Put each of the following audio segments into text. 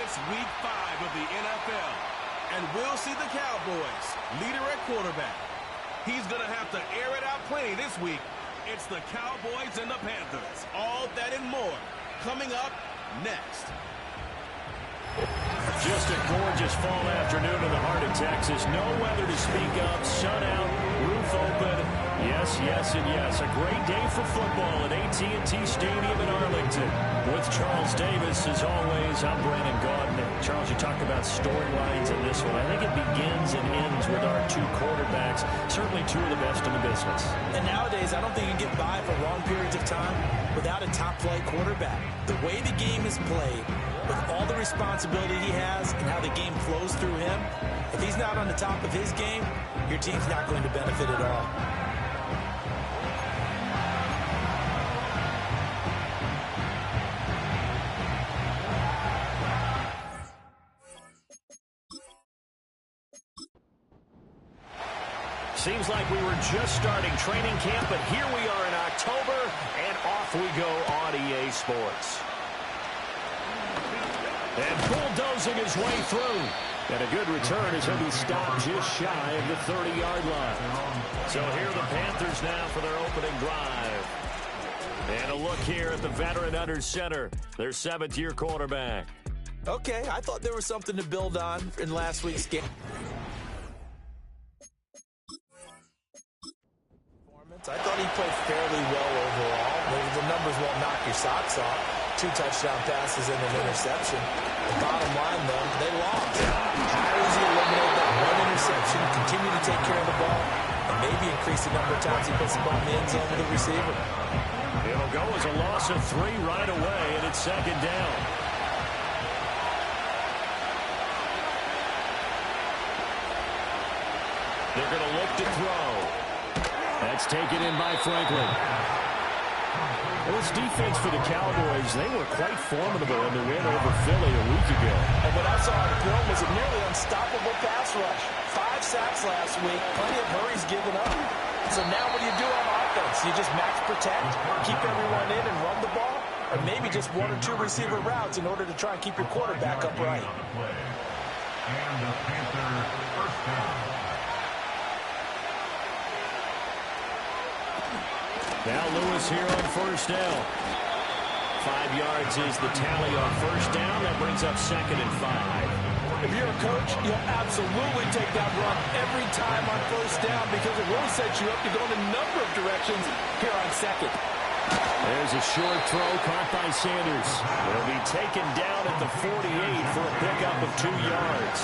It's week 5 of the NFL, and we'll see the Cowboys leader at quarterback. He's going to have to air it out plenty this week. It's the Cowboys and the Panthers. All that and more coming up next. Just a gorgeous fall afternoon in the heart of Texas. No weather to speak of. Sun out, roof open. Yes, yes, and yes. A great day for football at AT&T Stadium in Arlington. With Charles Davis, as always, I'm Brandon Gaudin. Charles, you talked about storylines in this one. I think it begins and ends with our two quarterbacks. Certainly two of the best in the business. And nowadays, I don't think you can get by for long periods of time without a top-flight quarterback. The way the game is played, with all the responsibility he has and how the game flows through him, if he's not on the top of his game, your team's not going to benefit at all. Seems like we were just starting training camp, but here we are in October, and off we go on EA Sports. And bulldozing his way through. And a good return as he'll be stopped just shy of the 30-yard line. So here are the Panthers now for their opening drive. And a look here at the veteran under center, their 7th-year quarterback. Okay, I thought there was something to build on in last week's game. I thought he played fairly well overall. The numbers won't knock your socks off. 2 touchdown passes and an interception. The bottom line, though, they lost. How does he eliminate that one interception, continue to take care of the ball, and maybe increase the number of times he puts the ball in the end zone with the receiver? It'll go as a loss of 3 right away, and it's 2nd down. They're going to look to throw. That's taken in by Franklin. Well, this defense for the Cowboys, they were quite formidable in the win over Philly a week ago. And what I saw on the film was a nearly unstoppable pass rush. 5 sacks last week, plenty of hurries given up. So now what do you do on offense? You just max protect, keep everyone in and run the ball, or maybe just 1 or 2 receiver routes in order to try and keep your quarterback upright. And the Panthers first down. Now Lewis here on 1st down. 5 yards is the tally on 1st down. That brings up 2nd and 5. If you're a coach, you'll absolutely take that run every time on 1st down because it really sets you up to go in a number of directions here on 2nd. There's a short throw caught by Sanders. He'll be taken down at the 48 for a pickup of 2 yards.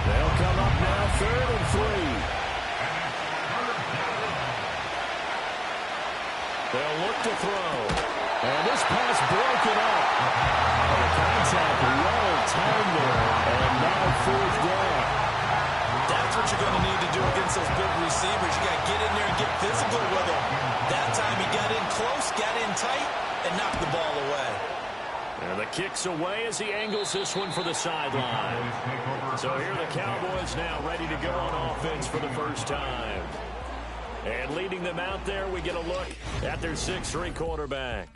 They'll come up now 3rd and 3. They'll look to throw. And this pass broken up. And the contact well timed there. And now 4th down. That's what you're going to need to do against those big receivers. You got to get in there and get physical with them. That time he got in close, got in tight, and knocked the ball away. And the kick's away as he angles this one for the sideline. So here are the Cowboys now ready to go on offense for the first time. And leading them out there, we get a look at their 6'3" quarterback.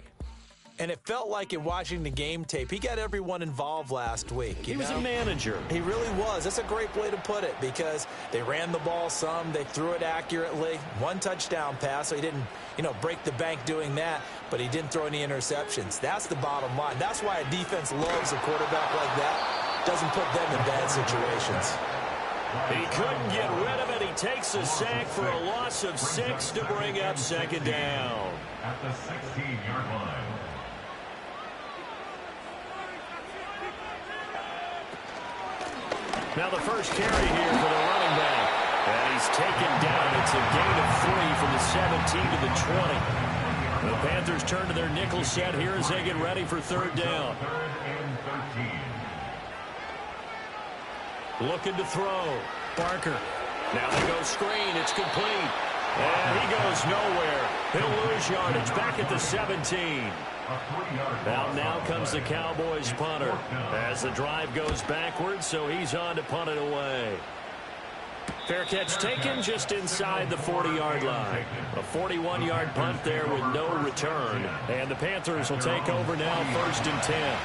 And it felt like in watching the game tape, he got everyone involved last week. He was a manager. He really was. That's a great way to put it because they ran the ball some, they threw it accurately. 1 touchdown pass, so he didn't, break the bank doing that, but he didn't throw any interceptions. That's the bottom line. That's why a defense loves a quarterback like that. Doesn't put them in bad situations. He couldn't get rid of it. He takes a sack for a loss of 6 to bring up 2nd down. At the 16-yard line. Now the first carry here for the running back. And he's taken down. It's a gain of 3 from the 17 to the 20. The Panthers turn to their nickel set here as they get ready for 3rd down. 3rd and 13. Looking to throw. Barker. Now they go screen. It's complete. And he goes nowhere. He'll lose yardage back at the 17. Now comes the Cowboys punter as the drive goes backwards, so he's on to punt it away. Fair catch taken just inside the 40-yard line. A 41-yard punt there with no return. And the Panthers will take over now 1st and 10.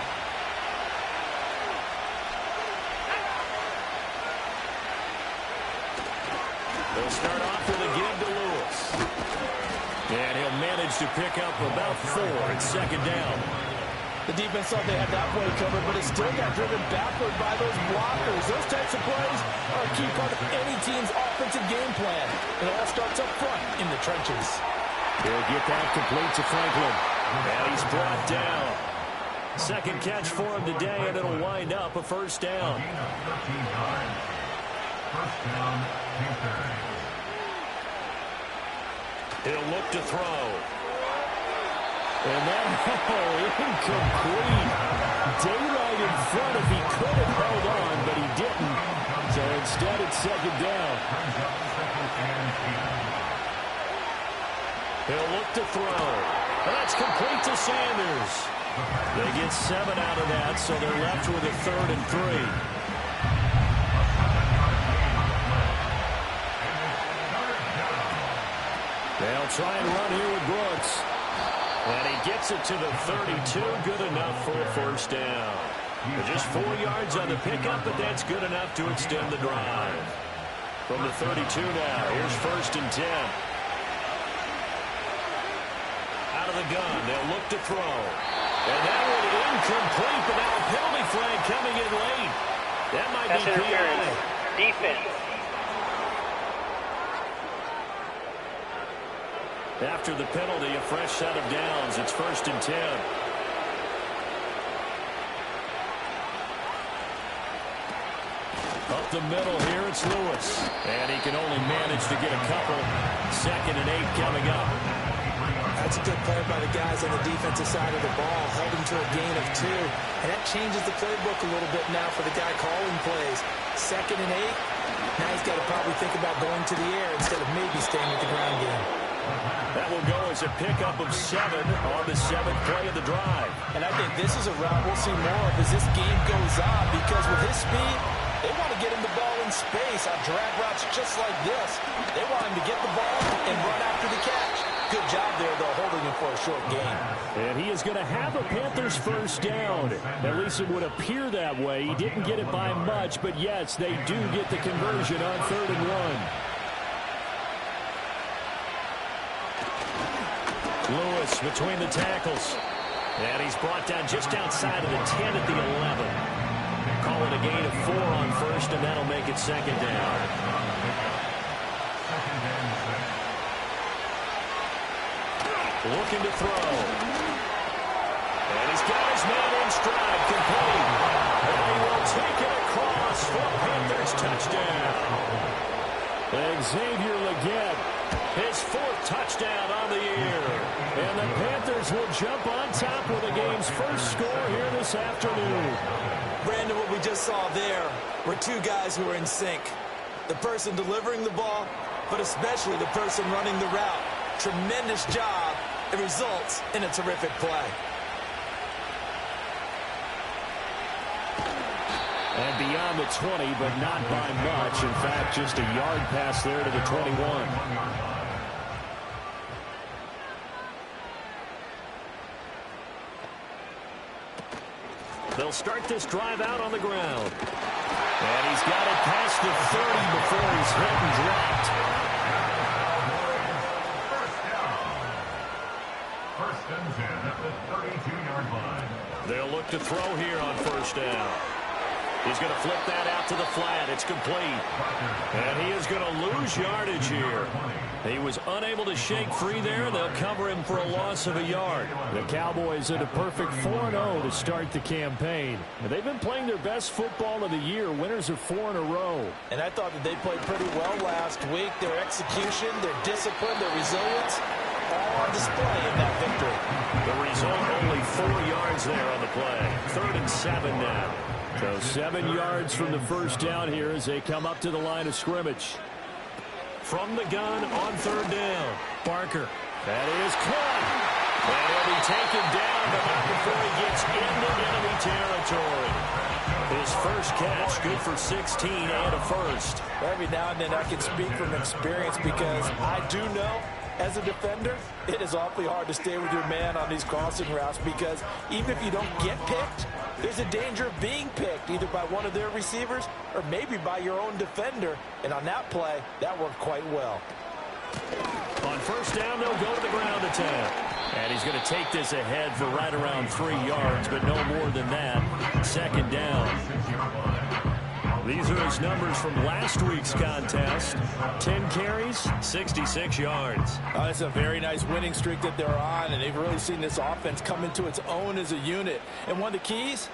They'll start off with a give to Lewis. And he'll manage to pick up about 4 at second down. The defense thought they had that play covered, but it still got driven backward by those blockers. Those types of plays are a key part of any team's offensive game plan. It all starts up front in the trenches. He'll get that complete to Franklin. And he's brought down. Second catch for him today, and it'll wind up a first down. First down, Panthers. He'll look to throw. And that incomplete. Daylight in front if he could have held on, but he didn't. So instead it's second down. He'll look to throw. And that's complete to Sanders. They get 7 out of that, so they're left with a 3rd and 3. They'll try and run here with Brooks. And he gets it to the 32. Good enough for a first down. Just 4 yards on the pickup, but that's good enough to extend the drive. From the 32 now, here's 1st and 10. Out of the gun, they'll look to throw. And that one incomplete, but now a penalty flag coming in late. That might be PI. Defense. After the penalty, a fresh set of downs. It's 1st and 10. Up the middle here, it's Lewis. And he can only manage to get a couple. 2nd and 8 coming up. That's a good play by the guys on the defensive side of the ball. Held him to a gain of 2. And that changes the playbook a little bit now for the guy calling plays. 2nd and 8. Now he's got to probably think about going to the air instead of maybe staying with the ground game. That will go as a pickup of 7 on the 7th play of the drive. And I think this is a route we'll see more of as this game goes on, because with his speed, they want to get him the ball in space on drag routes just like this. They want him to get the ball and run after the catch. Good job there, though, holding him for a short gain. And he is going to have a Panthers first down. At least it would appear that way. He didn't get it by much, but yes, they do get the conversion on 3rd and 1. Lewis between the tackles. And he's brought down just outside of the 10 at the 11. Call it a gain of 4 on 1st, and that'll make it 2nd down. Looking to throw. And he's got his man in stride, complete. And he will take it across for a Panthers touchdown. Xavier Legette, his 4th touchdown on the year. And the Panthers will jump on top with the game's first score here this afternoon. Brandon, what we just saw there were 2 guys who were in sync. The person delivering the ball, but especially the person running the route. Tremendous job. It results in a terrific play. And beyond the 20, but not by much. In fact, just a yard pass there to the 21. They'll start this drive out on the ground. And he's got it past the 30 before he's hit and dropped. First and 10 at the 32-yard line. They'll look to throw here on 1st down. He's going to flip that out to the flat. It's complete. And he is going to lose yardage here. He was unable to shake free there. They'll cover him for a loss of a yard. The Cowboys at a perfect 4-0 to start the campaign. And they've been playing their best football of the year. Winners of 4 in a row. And I thought that they played pretty well last week. Their execution, their discipline, their resilience, all on display in that victory. The result, only 4 yards there on the play. 3rd and 7 now. So 7 yards from the first down here as they come up to the line of scrimmage. From the gun on 3rd down. Barker. That is caught. And he'll be taken down, but not before he gets into enemy territory. His first catch, good for 16 and a first. Every now and then I can speak from experience because I do know as a defender, it is awfully hard to stay with your man on these crossing routes because even if you don't get picked, there's a danger of being picked either by one of their receivers or maybe by your own defender. And on that play, that worked quite well. On first down, they'll go to the ground attack. And he's going to take this ahead for right around 3 yards, but no more than that. Second down. These are his numbers from last week's contest. 10 carries, 66 yards. Oh, it's a very nice winning streak that they're on, and they've really seen this offense come into its own as a unit. And one of the keys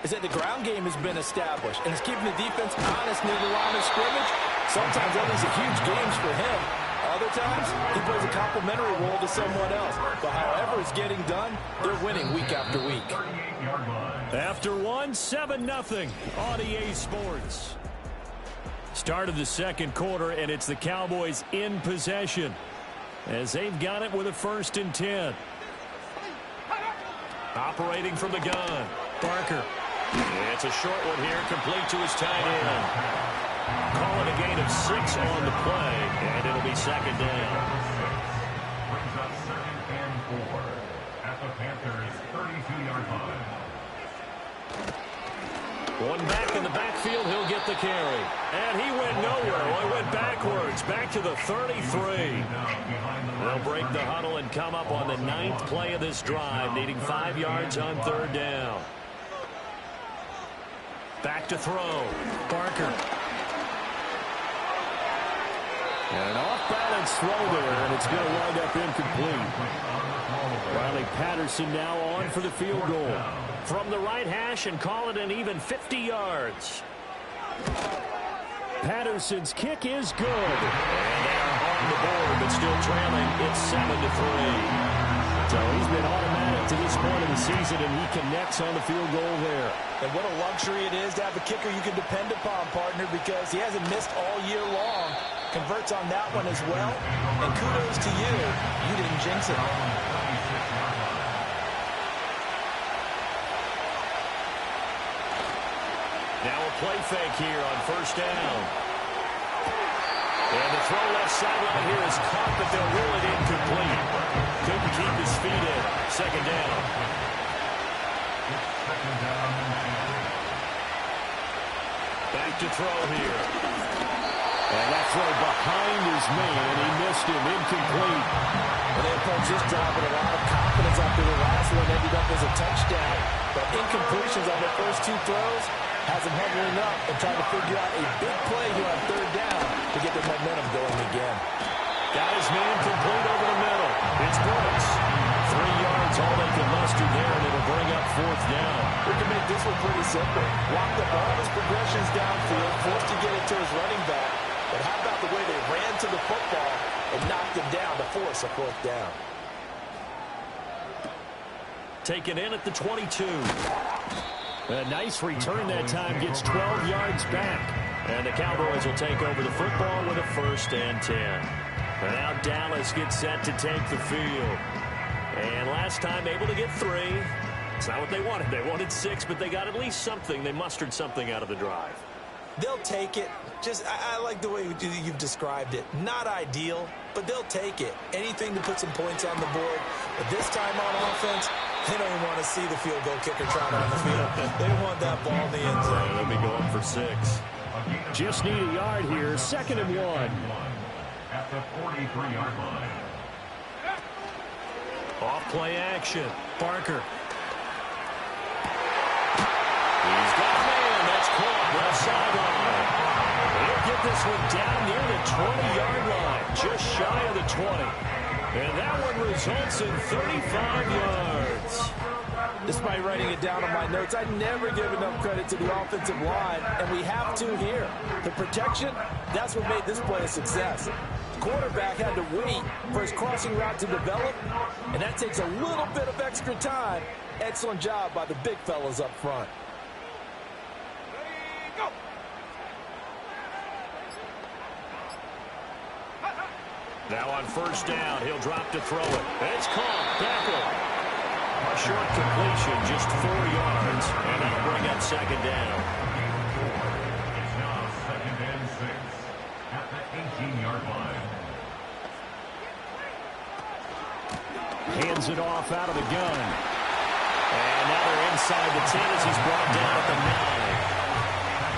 is that the ground game has been established, and it's keeping the defense honest near the line of scrimmage. Sometimes that leads to huge games for him. Other times, he plays a complementary role to someone else. But however it's getting done, they're winning week after week. After one, 7-0 on EA Sports. Start of the second quarter, and it's the Cowboys in possession as they've got it with a 1st and 10. Operating from the gun, Barker. It's a short one here, complete to his tight end. Call it a gain of 6 on the play, and it'll be second down. Brings up 2nd and 4 at the Panthers' 32-yard line. One back in the backfield, he'll get the carry. And he went nowhere. Well, he went backwards, back to the 33. They'll break the huddle and come up on the 9th play of this drive, needing 5 yards on 3rd down. Back to throw. Barker. And an off-balance throw there, and it's going to wind up incomplete. Riley Patterson now on for the field goal. From the right hash and call it an even 50 yards. Patterson's kick is good. And they are on the board, but still trailing. It's 7-3. So he's been automatic to this point of the season, and he connects on the field goal there. And what a luxury it is to have a kicker you can depend upon, partner, because he hasn't missed all year long. Converts on that one as well. And kudos to you. You didn't jinx it. Now a play fake here on 1st down. And the throw left sideline here is caught, but they'll rule it incomplete. Couldn't keep his feet in. Second down. Back to throw here. And that throw behind his man. He missed him. Incomplete. And they approach this drive with a lot of confidence after the last one ended up as a touchdown. But incompletions on the first 2 throws has them huddling up and trying to figure out a big play here on 3rd down to get the momentum going again. Got his man complete over the middle. It's Brooks. 3 yards, all they can muster there, and it'll bring up 4th down. We can make this one pretty simple. Locked up all his progressions downfield, forced to get it to his running back. But how about the way they ran to the football and knocked him down to force a 4th down? Taken in at the 22. A nice return that time, gets 12 yards back. And the Cowboys will take over the football with a 1st and 10. And now Dallas gets set to take the field. And last time able to get 3. It's not what they wanted. They wanted 6, but they got at least something. They mustered something out of the drive. They'll take it. I like the way you've described it. Not ideal, but they'll take it. Anything to put some points on the board. But this time on offense, they don't even want to see the field goal kicker trying on the field. They want that ball in the end zone. Let me go up for 6. Just need a yard here. 2nd and 1. At the 43-yard line. Off play action. Barker. He's got a man. That's caught. Left sideline. He'll get this one down near the 20-yard line. Just shy of the 20. And that one results in 35 yards. Despite writing it down on my notes, I never give enough credit to the offensive line, and we have to here. The protection, that's what made this play a success. The quarterback had to wait for his crossing route to develop, and that takes a little bit of extra time. Excellent job by the big fellas up front. Now on 1st down, he'll drop to throw it. It's caught. Beckler. A short completion, just 4 yards, and that'll bring up 2nd down. It's now 2nd and 6 at the 18-yard line. hands it off out of the gun. And now they're inside the 10 as he's brought down at the 9.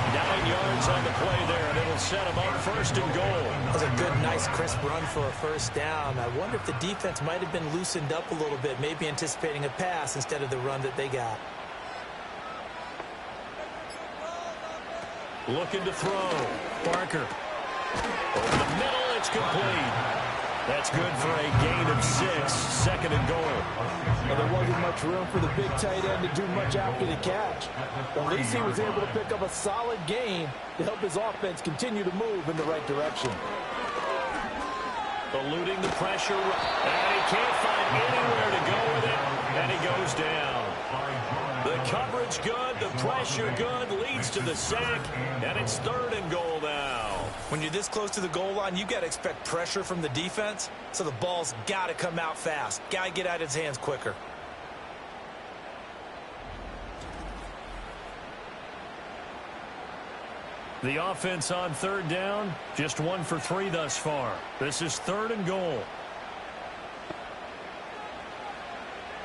9 yards on the play there, and it'll set him up first and goal. That was a good, nice, crisp run for a first down. I wonder if the defense might have been loosened up a little bit, maybe anticipating a pass instead of the run that they got. Looking to throw. Barker. Over the middle, it's complete. That's good for a gain of 6, second and goal. Well, there wasn't much room for the big tight end to do much after the catch. At least he was able to pick up a solid gain to help his offense continue to move in the right direction. Eluding the pressure, and he can't find anywhere to go with it, and he goes down. The coverage good, the pressure good, leads to the sack, and it's third and goal now. When you're this close to the goal line, you got to expect pressure from the defense, so the ball's got to come out fast. Got to get out of his hands quicker. The offense on third down, just 1 for 3 thus far. This is third and goal.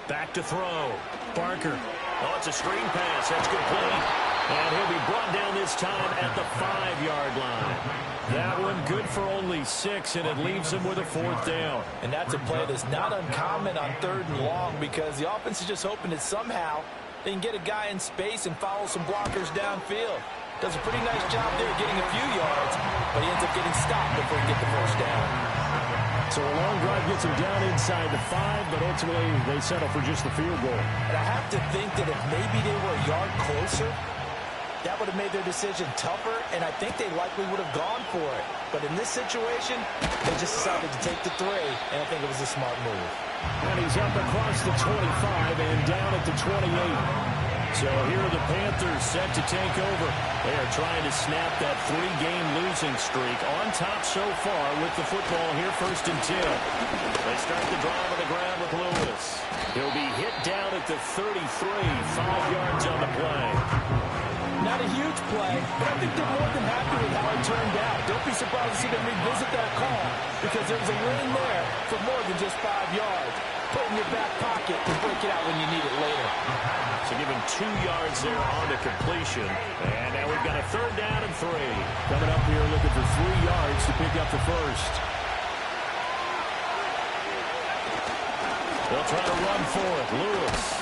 Back to throw. Barker. Oh, it's a screen pass. That's complete. And he'll be brought down this time at the 5-yard line. That one good for only 6, and it leaves him with a 4th down. And that's a play that's not uncommon on third and long because the offense is just hoping that somehow they can get a guy in space and follow some blockers downfield. Does a pretty nice job there getting a few yards, but he ends up getting stopped before he gets the first down. So a long drive gets him down inside the 5, but ultimately they settle for just the field goal. And I have to think that if maybe they were a yard closer, that would have made their decision tougher, and I think they likely would have gone for it. But in this situation, they just decided to take the 3, and I think it was a smart move. And he's up across the 25 and down at the 28. So here are the Panthers set to take over. They are trying to snap that 3-game losing streak. On top so far with the football here, first and 10. They start the drive on the ground with Lewis. He'll be hit down at the 33, 5 yards on the play. Not a huge play, but I think they're more than happy with how it turned out. Don't be surprised to see them revisit that call because there was a win there for more than just 5 yards. Put in your back pocket to break it out when you need it later. So give him 2 yards there on the completion. And now we've got a third down and 3. Coming up here looking for 3 yards to pick up the first. They'll try to run for it. Lewis.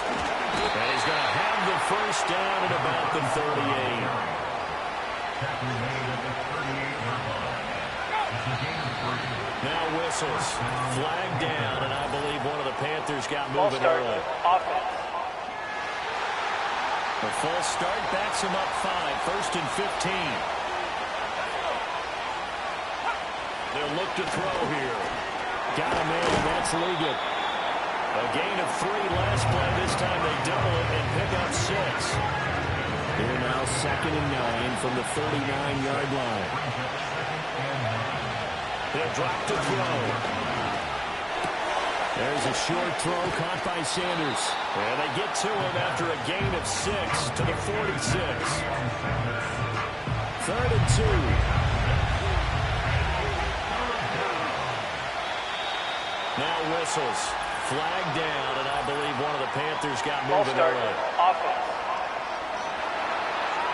And he's going to have the first down at about the 38. Now whistles. Flag down, and I believe one of the Panthers got moving early. The false start backs him up 5, first and 15. They'll look to throw here. Got him in, and that's Liggett. A gain of 3 last play. This time they double it and pick up 6. Here now, second and 9 from the 39-yard line. They'll drop to throw. There's a short throw caught by Sanders. And they get to him after a gain of 6 to the 46. Third and 2. Now whistles. Flag down, and I believe one of the Panthers got moving early.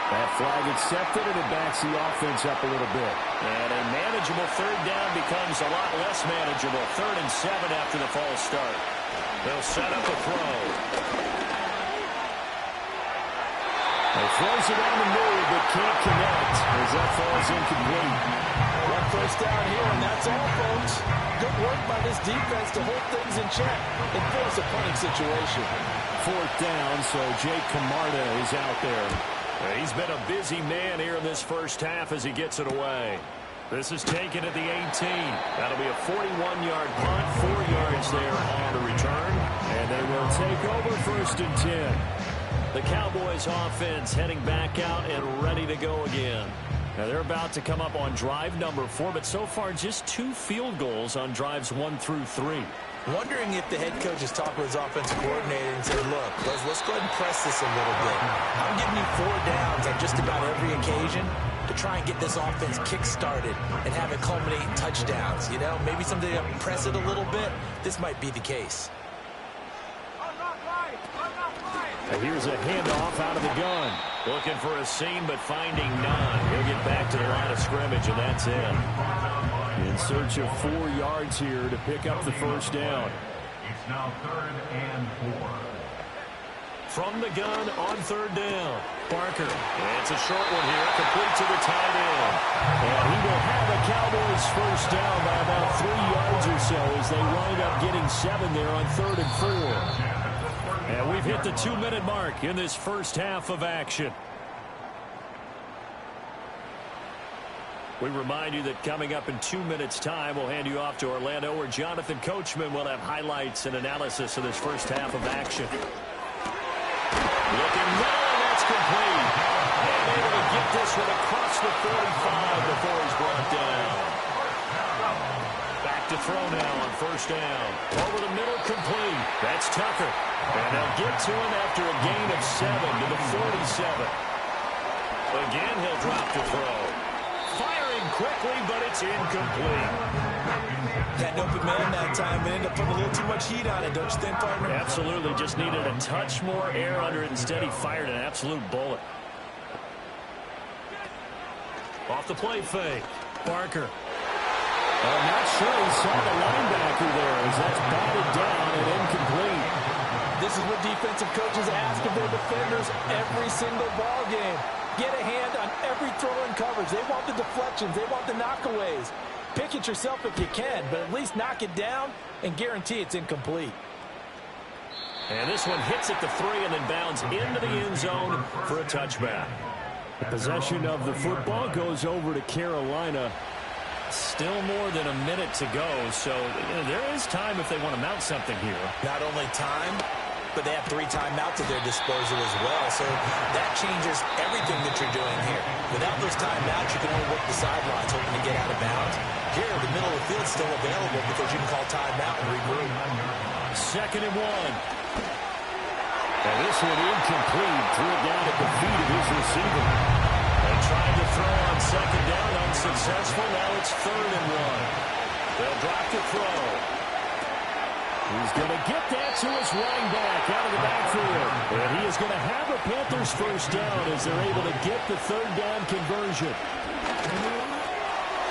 That flag accepted, and it backs the offense up a little bit. And a manageable third down becomes a lot less manageable. 3rd and 7 after the false start. They'll set up a throw. He throws it on the move, but can't connect as that falls incomplete. One first down here, and that's all, folks. Good work by this defense to hold things in check and force a punting situation. 4th down, so Jake Camarda is out there. He's been a busy man here in this first half as he gets it away. This is taken at the 18. That'll be a 41-yard punt, 4 yards there on the return. And they will take over first and 10. The Cowboys offense heading back out and ready to go again. Now they're about to come up on drive number 4, but so far just 2 field goals on drives 1 through 3. Wondering if the head coach is talking with his offensive coordinator and said, look, let's go ahead and press this a little bit. I'm giving you 4 downs on just about every occasion to try and get this offense kick-started and have it culminate in touchdowns. You know, maybe someday press it a little bit. This might be the case. Here's a handoff out of the gun. Looking for a seam, but finding none. He'll get back to the line of scrimmage, and that's it. In search of 4 yards here to pick up the first down. It's now 3rd and 4. From the gun on 3rd down. Barker. And it's a short one here. Complete to the tight end. And he will have a Cowboys first down by about 3 yards or so as they wind up getting 7 there on 3rd and 4. And we've hit the 2-minute mark in this first half of action. We remind you that coming up in 2 minutes' time, we'll hand you off to Orlando, where Jonathan Coachman will have highlights and analysis of this first half of action. Looking middle, and that's complete. And able to get this one across the 45 before he's brought down. Back to throw now on first down. Over the middle, complete. That's Tucker. And they'll get to him after a gain of 7 to the 47. Again, he'll drop to throw. Firing quickly, but it's incomplete. Had an open man that time and ended up putting a little too much heat on it, don't you think, partner? Absolutely. Just needed a touch more air under it. Instead, he fired an absolute bullet. Off the play fake. Barker. I'm not sure he saw the linebacker there as that's batted down and incomplete. This is what defensive coaches ask of their defenders every single ball game. Get a hand on every throw in coverage. They want the deflections. They want the knockaways. Pick it yourself if you can, but at least knock it down and guarantee it's incomplete. And this one hits at the 3 and then bounds into the end zone for a touchback. The possession of the football goes over to Carolina. Still more than a minute to go, so there is time if they want to mount something here. Not only time, but they have 3 timeouts at their disposal as well, so that changes everything that you're doing here. Without those timeouts, you can only work the sidelines hoping to get out of bounds. Here, the middle of the field is still available because you can call timeout and regroup. 2nd and 1. And this one incomplete. Threw it down at the feet of his receiver. They tried to throw on 2nd down, unsuccessful. Now it's 3rd and 1. They'll drop to throw. He's going to get that to his running back out of the backfield. And he is going to have a Panthers first down as they're able to get the 3rd down conversion.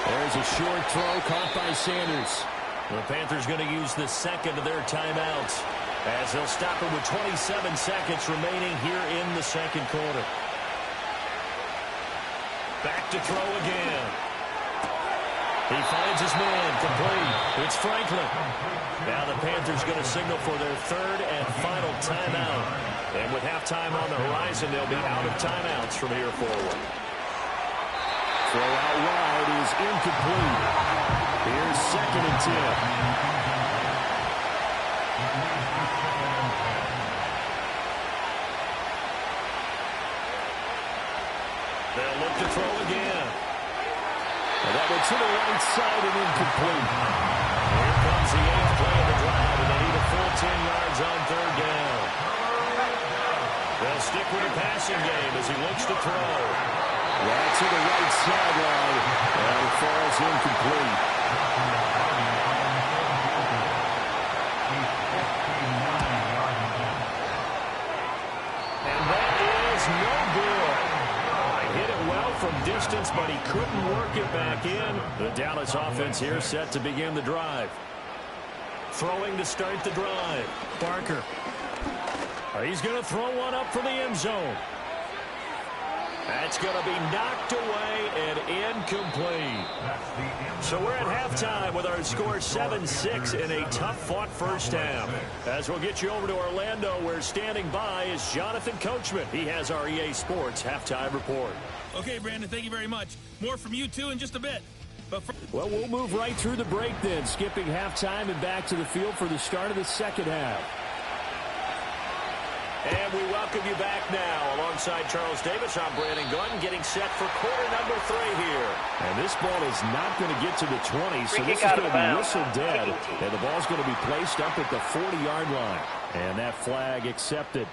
There's a short throw caught by Sanders. The Panthers going to use the 2nd of their timeouts as they'll stop it with 27 seconds remaining here in the 2nd quarter. Back to throw again. He finds his man, complete. It's Franklin. Now the Panthers going to signal for their 3rd and final timeout. And with halftime on the horizon, they'll be out of timeouts from here forward. Throw out wide is incomplete. Here's 2nd and 10. They'll look to throw again. And that went to the right side and incomplete. Here comes the 8th play of the drive, and they need a full 10 yards on 3rd down. They'll stick with the passing game as he looks to throw. Right to the right sideline, and it falls incomplete. And that is no good. Hit it well from distance, but he couldn't work it back in. The Dallas offense here set to begin the drive. Throwing to start the drive. Barker. He's going to throw one up for the end zone. That's going to be knocked away and incomplete. So we're at halftime with our score 7-6 in a tough-fought first half. As we'll get you over to Orlando, where standing by is Jonathan Coachman. He has our EA Sports halftime report. Okay, Brandon, thank you very much. More from you, too, in just a bit. Well, we'll move right through the break then, skipping halftime and back to the field for the start of the second half. And we welcome you back now. Alongside Charles Davis, I'm Brandon Gunn, getting set for quarter number 3 here. And this ball is not going to get to the 20, so this is going to be whistled dead. And the ball's going to be placed up at the 40-yard line. And that flag accepted.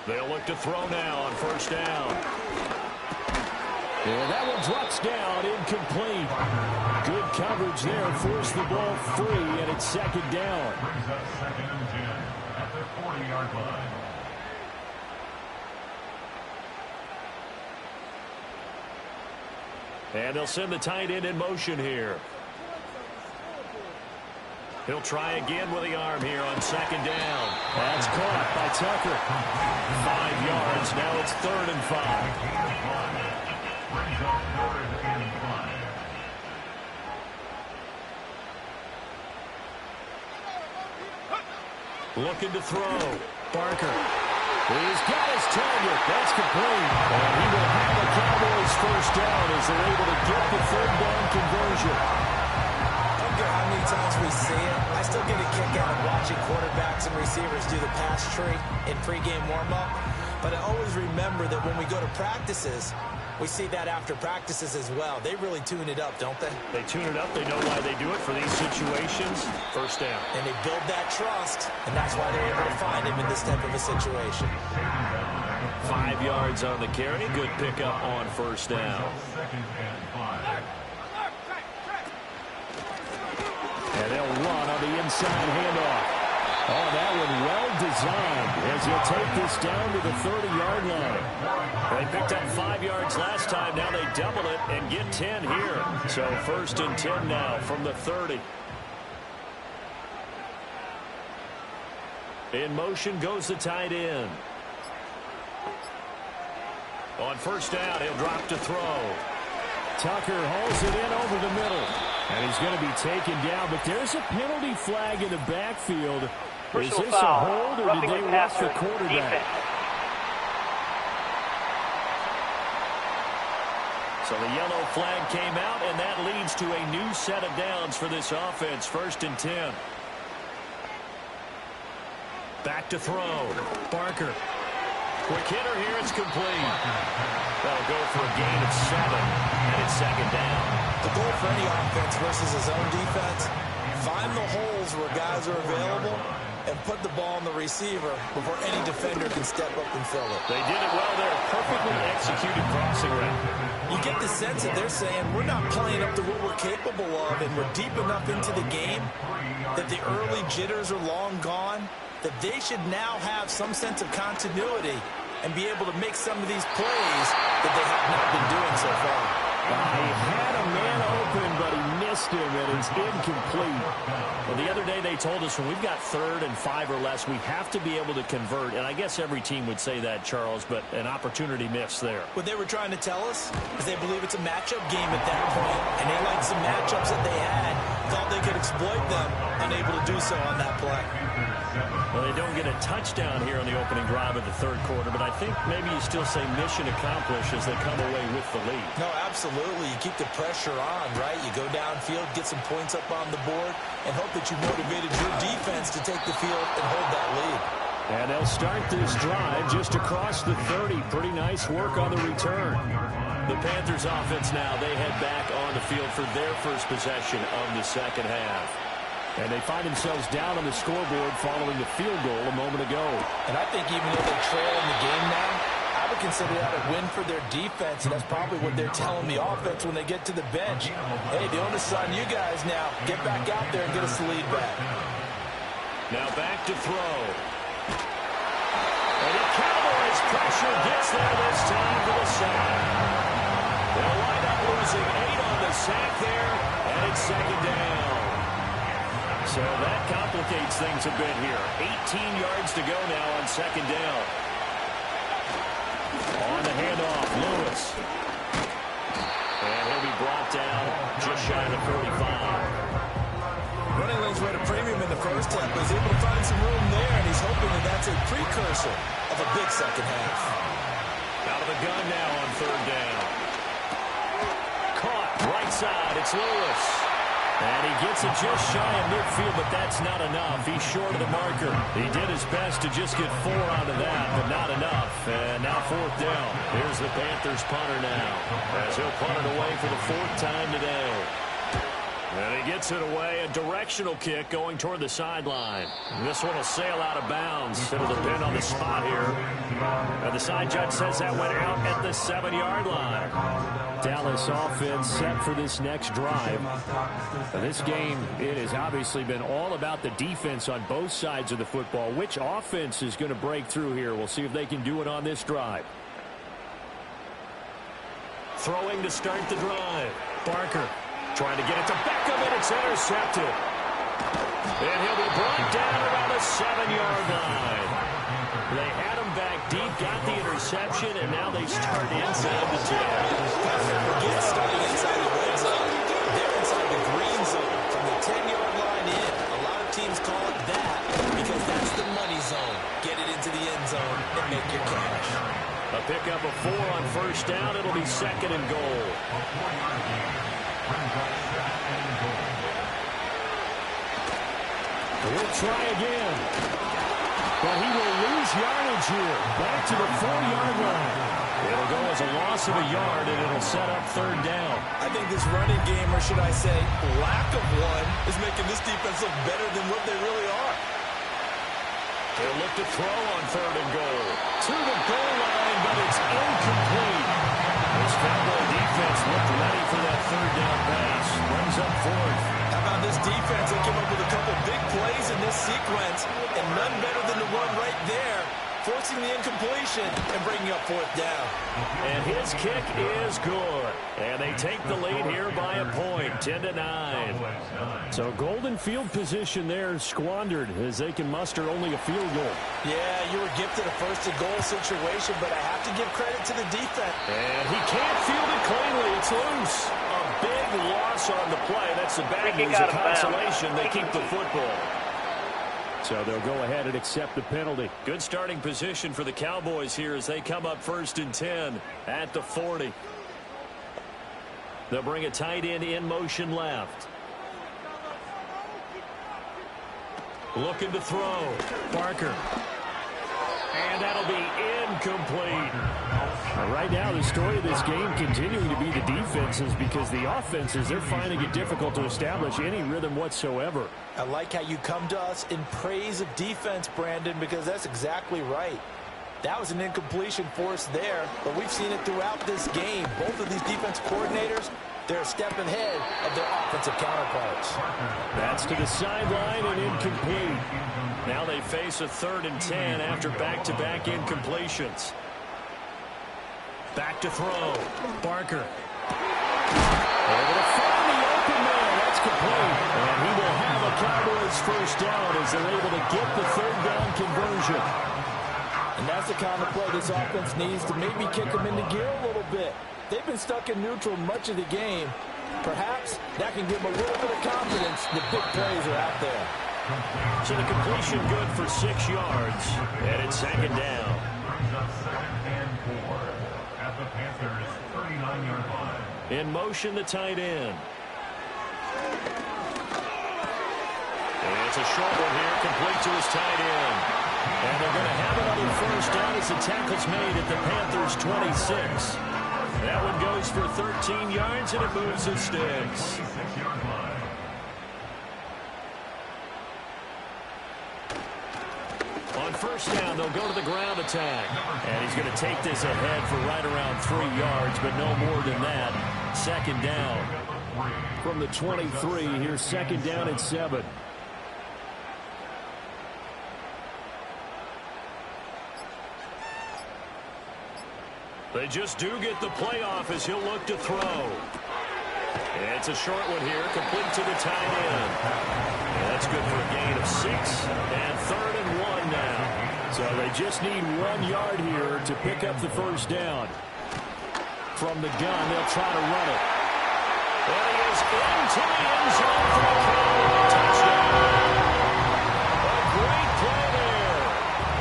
They'll look to throw now on first down. And that one drops down, incomplete. Good coverage there, forced the ball free, and it's second down. Brings up 2nd and 10 at the 40-yard line. And they'll send the tight end in motion here. He'll try again with the arm here on second down. That's caught by Tucker. 5 yards. Now it's 3rd and 5. Brings up 3rd and 5. Looking to throw. Barker. He's got his target. That's complete. And he will have the Cowboys first down as they're able to get the 3rd down conversion. I don't care how many times we see it. I still get a kick out of watching quarterbacks and receivers do the pass tree in pregame warm-up. But I always remember that when we go to practices, we see that after practices as well. They really tune it up, don't they? They tune it up. They know why they do it for these situations. First down. And they build that trust, and that's why they're able to find him in this type of a situation. 5 yards on the carry. Good pickup on first down. 2nd and 5. And they'll run on the inside handoff. Oh, that one well designed as he'll take this down to the 30-yard line. They picked up 5 yards last time. Now they double it and get 10 here. So 1st and 10 now from the 30. In motion goes the tight end. On first down, he'll drop to throw. Tucker hauls it in over the middle. And he's going to be taken down, but there's a penalty flag in the backfield. Is this a hold, or did they rush the quarterback? So the yellow flag came out, and that leads to a new set of downs for this offense. 1st and 10. Back to throw. Barker. Quick hitter here, it's complete. That'll go for a gain of 7, and it's second down. The goal for any offense versus his own defense, find the holes where guys are available and put the ball on the receiver before any defender can step up and fill it. They did it well there. Perfectly executed crossing route. You get the sense that they're saying we're not playing up to what we're capable of, and we're deep enough into the game that the early jitters are long gone, that they should now have some sense of continuity and be able to make some of these plays that they have not been doing so far. He had a man open, but he missed him, and it's incomplete. Well, the other day they told us when we've got 3rd and 5 or less, we have to be able to convert. And I guess every team would say that, Charles, but an opportunity missed there. What they were trying to tell us is they believe it's a matchup game at that point, and they liked some matchups that they had, thought they could exploit them, unable to do so on that play. Well, they don't get a touchdown here on the opening drive of the 3rd quarter, but I think maybe you still say mission accomplished as they come away with the lead. No, absolutely. You keep the pressure on, right? You go downfield, get some points up on the board, and hope that you motivated your defense to take the field and hold that lead. And they'll start this drive just across the 30. Pretty nice work on the return. The Panthers offense now, they head back on the field for their first possession of the second half. And they find themselves down on the scoreboard following the field goal a moment ago. And I think even though they're trailing the game now, I would consider that a win for their defense, and that's probably what they're telling the offense when they get to the bench. Hey, the onus is on you guys now. Get back out there and get us the lead back. Now back to throw. And the Cowboys pressure gets there this time for the sack. They'll wind up losing 8 on the sack there, and it's second down. So that complicates things a bit here. 18 yards to go now on second down. On the handoff, Lewis. And he'll be brought down just shy of the 45. Running lanes were at a premium in the first half, but he's able to find some room there, and he's hoping that that's a precursor of a big second half. Out of the gun now on 3rd down. Caught, right side, it's Lewis. And he gets it just shy of midfield, but that's not enough. He's short of the marker. He did his best to just get 4 out of that, but not enough. And now 4th down. Here's the Panthers punter now, as he'll punt it away for the 4th time today. And he gets it away, a directional kick going toward the sideline. This one will sail out of bounds. It'll depend on the spot here. And the side judge says that went out at the 7-yard line. Dallas offense set for this next drive. This game, it has obviously been all about the defense on both sides of the football. Which offense is going to break through here? We'll see if they can do it on this drive. Throwing to start the drive. Barker trying to get it to Beckham, and it's intercepted. And he'll be brought down around the 7-yard line. They had him back deep, got the interception, and now they start inside the 10. Forget starting inside the red zone. They're inside the green zone. From the 10-yard line in, a lot of teams call it that because that's the money zone. Get it into the end zone and make your cash. A pickup of 4 on first down. It'll be 2nd and goal. We'll try again. But he will lose yardage here. Back to the 4-yard line. It'll go as a loss of a yard, and it'll set up 3rd down. I think this running game, or should I say lack of one, is making this defense look better than what they really are. They'll look to throw on 3rd and goal. To the goal line, but it's incomplete. This Cowboy defense looked ready for that 3rd down pass. Brings up 4th. How about this defense? They came up with a couple big plays in this sequence, and none better than the one right there, forcing the incompletion and bringing up 4th down. And his kick is good. And they take the lead here by a point, 10-9. So golden field position there squandered as they can muster only a field goal. Yeah, you were gifted a 1st-and-goal situation, but I have to give credit to the defense. And he can't field it cleanly. It's loose. A big loss on the play. That's the bad news. A consolation. They keep the football. So they'll go ahead and accept the penalty. Good starting position for the Cowboys here as they come up 1st and 10 at the 40. They'll bring a tight end in motion left. Looking to throw. Barker. And that'll be incomplete. Right now, the story of this game continuing to be the defenses because the offenses, they're finding it difficult to establish any rhythm whatsoever. I like how you come to us in praise of defense, Brandon, because that's exactly right. That was an incompletion forced there, but we've seen it throughout this game. Both of these defense coordinators, they're a step ahead of their offensive counterparts. That's to the sideline and incomplete. Now they face a 3rd and 10 after back-to-back incompletions. Back to throw. Barker. Able to find the open man. That's complete. And he will have a Cowboys 1st down as they're able to get the 3rd down conversion. And that's the kind of play this offense needs to maybe kick them into gear a little bit. They've been stuck in neutral much of the game. Perhaps that can give them a little bit of confidence that big plays are out there. So the completion good for 6 yards. And it's 2nd down. At the Panthers' 39-yard line. In motion, the tight end. And it's a short one here, complete to his tight end. And they're going to have another 1st down as the tackle's made at the Panthers' 26. That one goes for 13 yards, and it moves the sticks. On 1st down, they'll go to the ground attack. And he's going to take this ahead for right around 3 yards, but no more than that. 2nd down. From the 23, here's 2nd down and 7. They just do get the playoff as he'll look to throw. And it's a short one here, complete to the tight end. And that's good for a gain of 6. And 3rd and 1 now. So they just need 1 yard here to pick up the 1st down. From the gun, they'll try to run it. And he is into the end zone for a Cowboy touchdown. A great play there.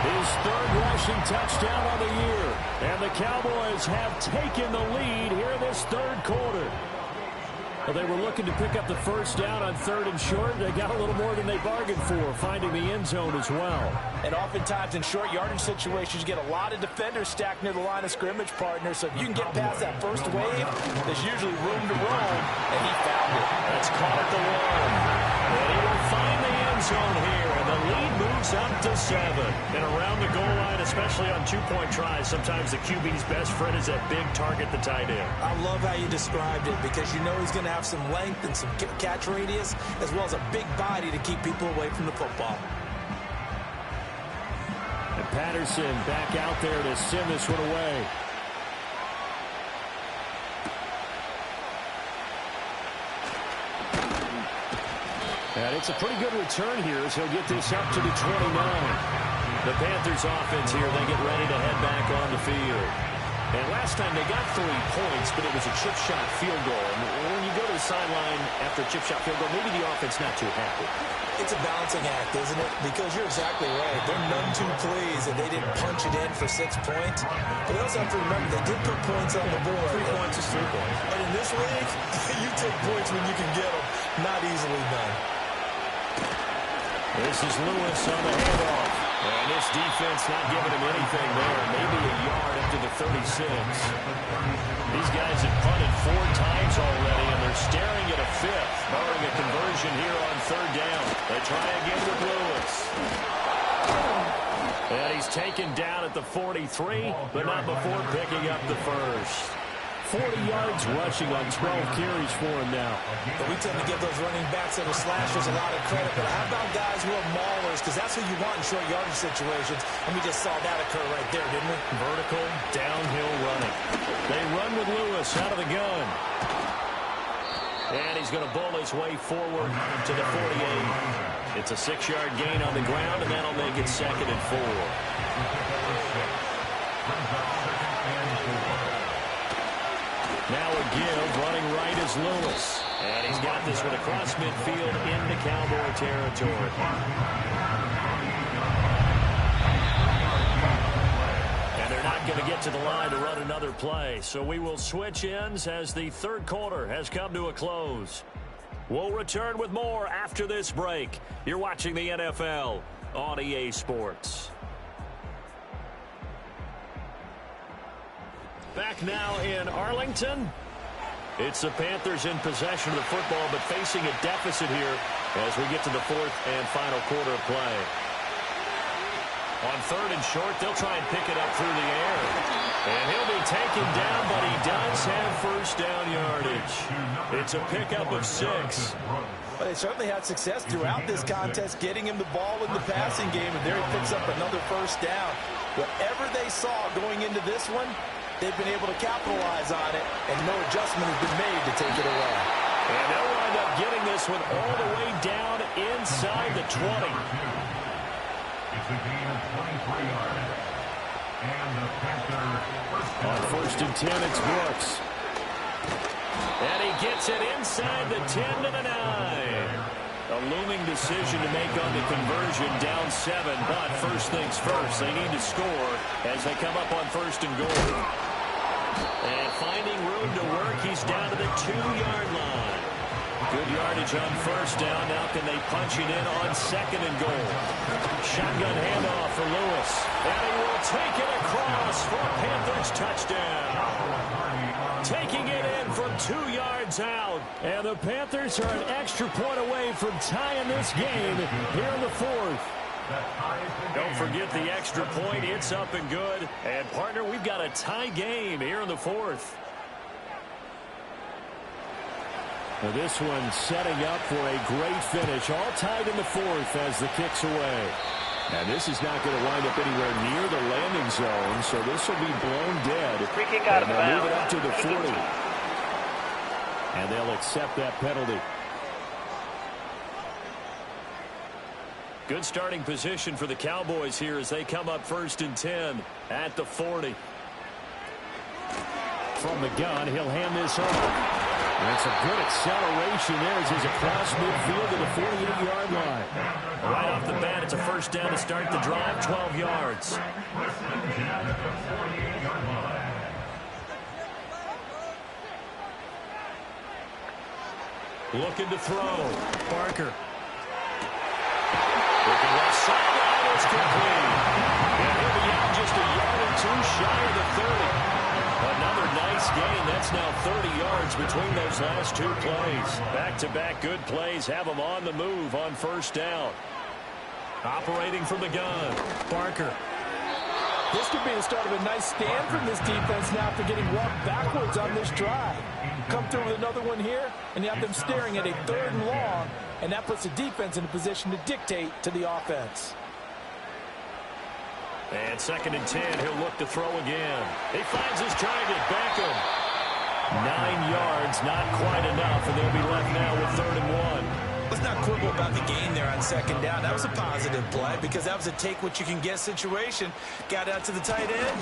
His 3rd rushing touchdown on the year. And the Cowboys have taken the lead here in this 3rd quarter. Well, they were looking to pick up the first down on 3rd and short. They got a little more than they bargained for, finding the end zone as well. And oftentimes in short yardage situations, you get a lot of defenders stacked near the line of scrimmage, partner. So if you can get past that first wave, there's usually room to roam, and he found it. That's caught at the 1. And he will find the end zone here, and the lead moves up to 7. And around the goal line, especially on two-point tries, sometimes the QB's best friend is that big target, the tight end. I love how you described it because you know he's going to have some length and some catch radius as well as a big body to keep people away from the football. And Patterson back out there to send this one away. And it's a pretty good return here as he'll get this up to the 29. The Panthers offense here, they get ready to head back on the field. And last time they got 3 points, but it was a chip shot field goal. And when you go to the sideline after a chip shot field goal, maybe the offense not too happy. It's a balancing act, isn't it? Because you're exactly right. They're none too pleased that they didn't punch it in for 6 points. But they also have to remember they did put points on the board. 3 points is 3 points. But in this league, you take points when you can get them. Not easily done. This is Lewis on the handoff. And this defense not giving him anything there. Maybe a yard up to the 36. These guys have punted 4 times already, and they're staring at a 5th, barring a conversion here on 3rd down. They try again with Lewis. And he's taken down at the 43, but not before picking up the first. 40 yards rushing on 12 carries for him now. But we tend to give those running backs that are slashers a lot of credit. But how about guys who are maulers? Because that's who you want in short yardage situations. And we just saw that occur right there, didn't we? Vertical, downhill running. They run with Lewis out of the gun. And he's going to bull his way forward to the 48. It's a 6-yard gain on the ground, and that'll make it 2nd and 4. Now a give, running right is Lewis. And he's got this one across midfield into Cowboy territory. And they're not going to get to the line to run another play. So we will switch ends as the 3rd quarter has come to a close. We'll return with more after this break. You're watching the NFL on EA Sports. Back now in Arlington. It's the Panthers in possession of the football, but facing a deficit here as we get to the 4th and final quarter of play. On 3rd and short, they'll try and pick it up through the air. And he'll be taken down, but he does have first down yardage. It's a pickup of 6. But they certainly had success throughout this contest, getting him the ball in the passing game, and there he picks up another first down. Whatever they saw going into this one, they've been able to capitalize on it, and no adjustment has been made to take it away. And they'll wind up getting this one all the way down inside the 20. It's a gain of 23 yards. And the Panthers On 1st and 10, it's Brooks. And he gets it inside the 10 to the 9. A looming decision to make on the conversion, down 7. But first things first, they need to score as they come up on 1st and goal. And finding room to work, he's down to the 2-yard line. Good yardage on 1st down. Now can they punch it in on 2nd and goal? Shotgun handoff for Lewis. And he will take it across for a Panthers touchdown. Taking it in from 2 yards out. And the Panthers are an extra point away from tying this game here in the 4th. Don't forget the extra point. It's up and good. And, partner, we've got a tie game here in the 4th. Well, this one setting up for a great finish. All tied in the 4th as the kick's away. And this is not going to wind up anywhere near the landing zone, so this will be blown dead. Free kick out of bounds. Move it up to the 40. And they'll accept that penalty. Good starting position for the Cowboys here as they come up 1st and 10 at the 40. From the gun, he'll hand this off. And it's a good acceleration there as he's across midfield to the 48-yard line. Right off the bat, it's a first down to start the drive, 12 yards. Looking to throw. Barker. Looking left sideline. It's complete. And he'll be out just a yard or two shy of the 30. Another nice gain. That's now 30 yards between those last two plays. Back-to-back good plays have them on the move on first down. Operating from the gun. Barker. This could be the start of a nice stand from this defense now after getting walked backwards on this drive. Come through with another one here, and you have them staring at a 3rd and long, and that puts the defense in a position to dictate to the offense. And 2nd and 10, he'll look to throw again. He finds his target, Beckham. 9 yards, not quite enough, and they'll be left now with 3rd and 1. Let's not quibble about the gain there on 2nd down. That was a positive play because that was a take-what-you-can-get situation. Got out to the tight end.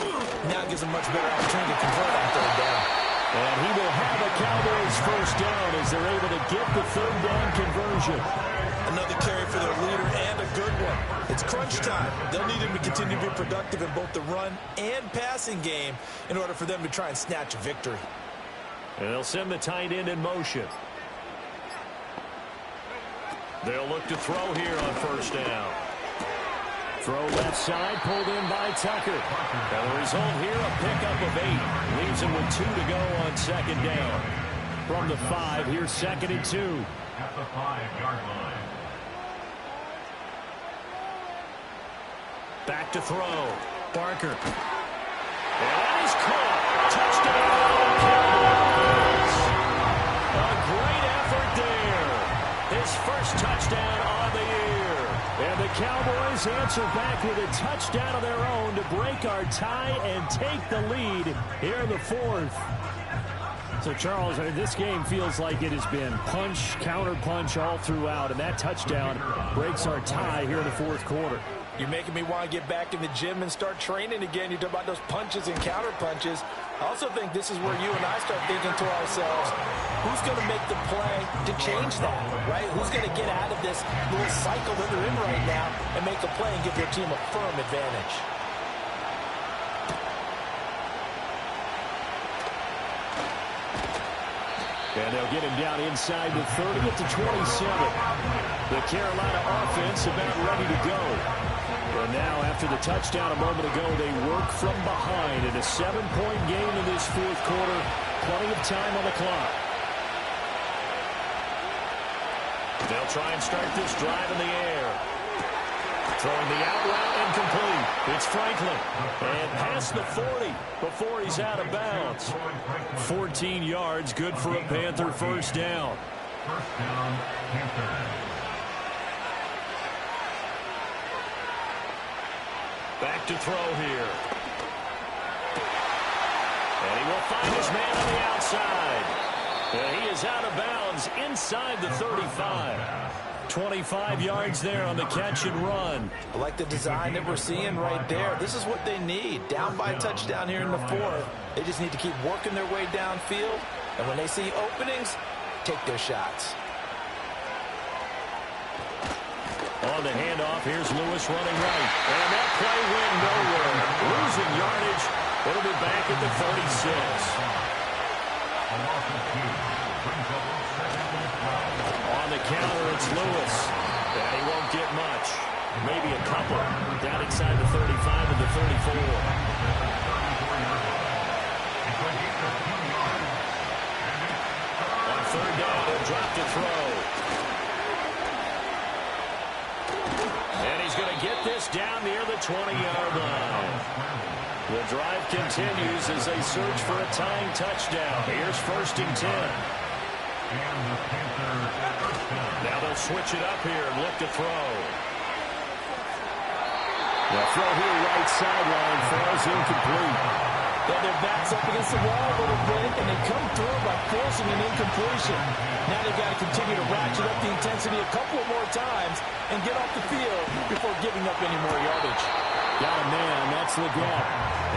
Now it gives him much better opportunity to convert on 3rd down. And he will have a Cowboys first down as they're able to get the 3rd down conversion. Another carry for their leader and a good one. It's crunch time. They'll need him to continue to be productive in both the run and passing game in order for them to try and snatch a victory. And they'll send the tight end in motion. They'll look to throw here on first down. Throw left side, pulled in by Tucker. And the result here, a pickup of 8. Leaves him with 2 to go on 2nd down. From the 5, here's 2nd and 2. At the 5-yard line. Back to throw. Barker. And that is caught. Touchdown. A great effort there. His first touchdown on the year. And the Cowboys answer back with a touchdown of their own to break our tie and take the lead here in the 4th. So, Charles, this game feels like it has been punch, counter-punch all throughout, and that touchdown breaks our tie here in the 4th quarter. You're making me want to get back in the gym and start training again. You talk about those punches and counter punches. I also think this is where you and I start thinking to ourselves, who's going to make the play to change that, right? Who's going to get out of this little cycle that they're in right now and make a play and give their team a firm advantage? And they'll get him down inside the 30 at the 27. The Carolina offense about ready to go. And now, after the touchdown a moment ago, they work from behind in a 7-point game in this 4th quarter. Plenty of time on the clock. They'll try and start this drive in the air. Throwing the out route incomplete. It's Franklin. And past the 40 before he's out of bounds. 14 yards, good for a Panther first down. First down, Panthers. Back to throw here. And he will find his man on the outside. And he is out of bounds inside the 35. 25 yards there on the catch and run. I like the design that we're seeing right there. This is what they need. Down by a touchdown here in the 4th. They just need to keep working their way downfield. And when they see openings, take their shots. On the handoff, here's Lewis running right. And that play went nowhere. Losing yardage. It'll be back at the 36. On the counter, it's Lewis. And he won't get much. Maybe a couple. Down inside the 35 and the 34. On 3rd down, he'll drop to throw. And he's going to get this down near the 20-yard line. The drive continues as they search for a tying touchdown. Here's 1st and 10. Now they'll switch it up here and look to throw. The throw here right sideline falls incomplete. Yeah, their back's up against the wall a little bit, and they come through by forcing an incompletion. Now they've got to continue to ratchet up the intensity a couple more times and get off the field before giving up any more yardage. Got a man, that's Leggett.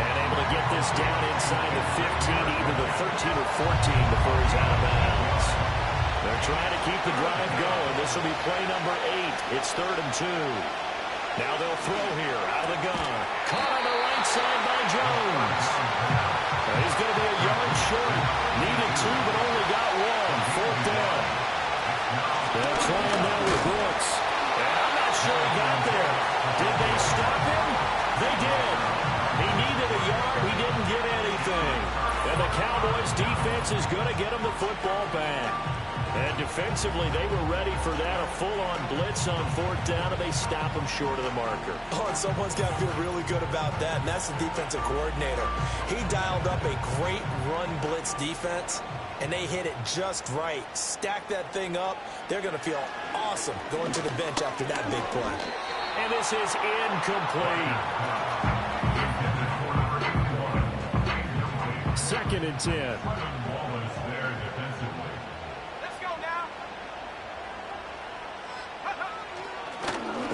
And able to get this down inside the 15, either the 13 or 14 before he's out of bounds. They're trying to keep the drive going. This will be play number 8. It's 3rd and 2. Now they'll throw here out of the gun. Caught on the right side by Jones. And he's going to be a yard short. Needed 2, but only got 1. 4th down. Cowboys defense is going to get them the football back. And defensively, they were ready for that, a full-on blitz on 4th down, and they stop them short of the marker. Oh, and someone's got to feel really good about that, and that's the defensive coordinator. He dialed up a great run blitz defense, and they hit it just right. Stack that thing up. They're going to feel awesome going to the bench after that big play. And this is incomplete. 2nd and 10.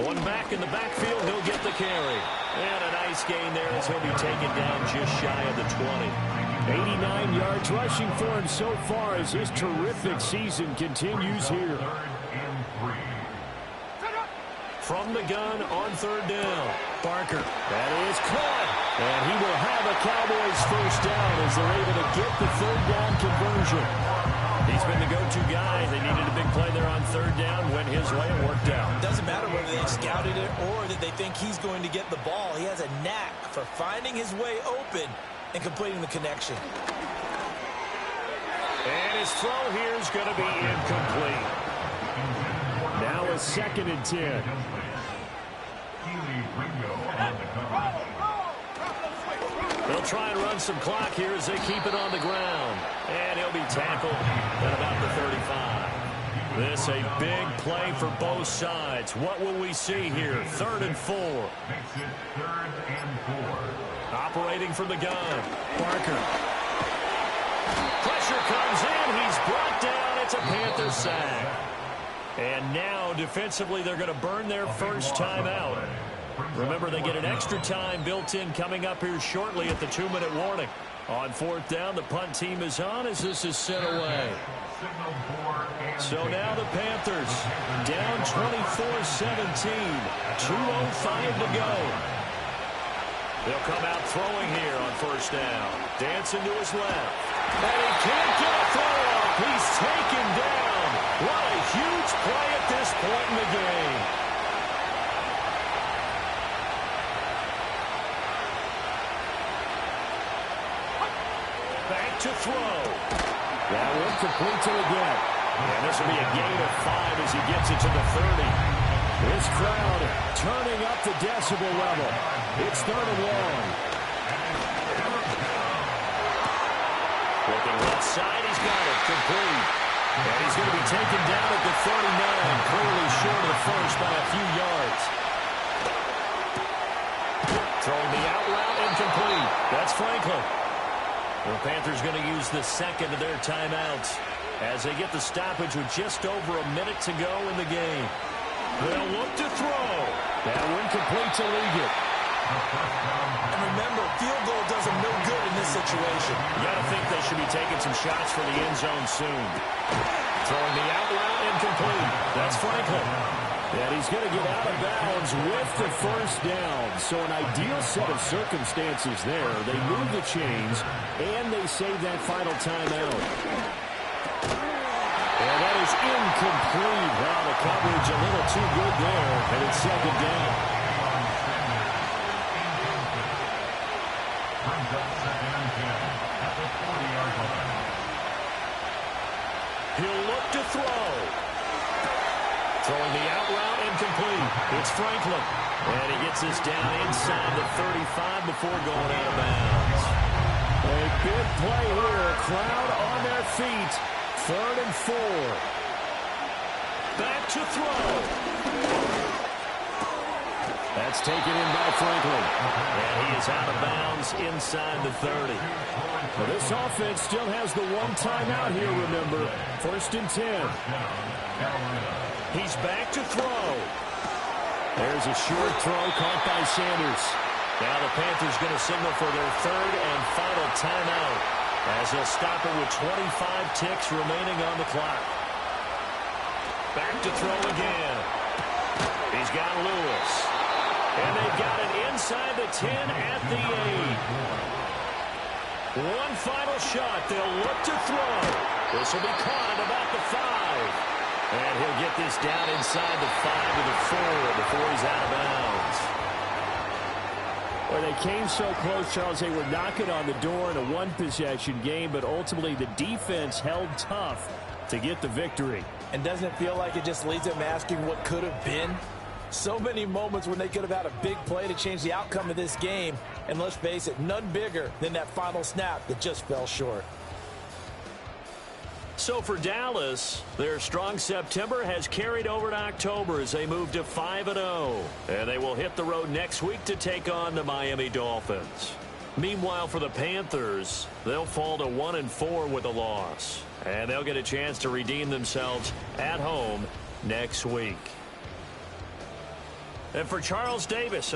One back in the backfield, he'll get the carry. And a nice gain there as he'll be taken down just shy of the 20. 89 yards rushing for him so far as his terrific season continues here. From the gun on 3rd down. Barker. That is caught. And he will have a Cowboys first down as they're able to get the 3rd down conversion. He's been the go-to guy. They needed a big play there on 3rd down. Went his way and worked out. Doesn't matter whether they've scouted it or that they think he's going to get the ball. He has a knack for finding his way open and completing the connection. And his throw here is going to be incomplete. Now a 2nd and 10. They'll try and run some clock here as they keep it on the ground. And he'll be tackled at about the 35. This a big play for both sides. What will we see here? 3rd and 4. Makes it 3rd and 4. Operating from the gun. Barker. Pressure comes in. He's brought down. It's a Panther sack. And now, defensively, they're going to burn their first timeout. Remember, they get an extra time built in coming up here shortly at the 2-minute warning. On 4th down, the punt team is on as this is sent away. So now the Panthers down 24-17. 2:05 to go. They'll come out throwing here on 1st down. Dancing to his left. And he can't get a throw off. He's taken down. What a huge play at this point in the game. Back to throw. That one complete to again. And this will be a gain of 5 as he gets it to the 30. This crowd turning up the decibel level. It's 3rd and long. Looking left side, he's got it. Complete. And he's going to be taken down at the 39. Clearly short of the first by a few yards. Throwing the out route, incomplete. That's Franklin. The Panthers going to use the 2nd of their timeouts as they get the stoppage with just over a minute to go in the game. They'll look to throw. That one complete to Liggett. And remember, field goal does them no good in this situation. You got to think they should be taking some shots for the end zone soon. Throwing the out route, incomplete. That's Franklin. And he's going to get out of bounds with the first down. So an ideal set of circumstances there. They move the chains, and they save that final timeout. And that is incomplete. Well, the coverage a little too good there, and it's 2nd down. Brings up 2nd and 10 at the 40-yard line. He'll look to throw. Throwing the out route, incomplete. It's Franklin. And he gets this down inside the 35 before going out of bounds. A big play here. Crowd on their feet. 3rd and 4. Back to throw. That's taken in by Franklin. And he is out of bounds inside the 30. Well, this offense still has the one timeout here, remember. 1st and 10. He's back to throw. There's a short throw caught by Sanders. Now the Panthers going to signal for their 3rd and final timeout as they'll stop it with 25 ticks remaining on the clock. Back to throw again. He's got Lewis. And they've got it inside the 10 at the 8. One final shot. They'll look to throw. This will be caught at about the 5. And he'll get this down inside the 5 to the 4 before he's out of bounds. Well, they came so close, Charles. They were knocking on the door in a one-possession game, but ultimately the defense held tough to get the victory. And doesn't it feel like it just leaves them asking what could have been? So many moments when they could have had a big play to change the outcome of this game. And let's face it, none bigger than that final snap that just fell short. So for Dallas, their strong September has carried over to October as they move to 5-0. And they will hit the road next week to take on the Miami Dolphins. Meanwhile, for the Panthers, they'll fall to 1-4 with a loss. And they'll get a chance to redeem themselves at home next week. And for Charles Davis...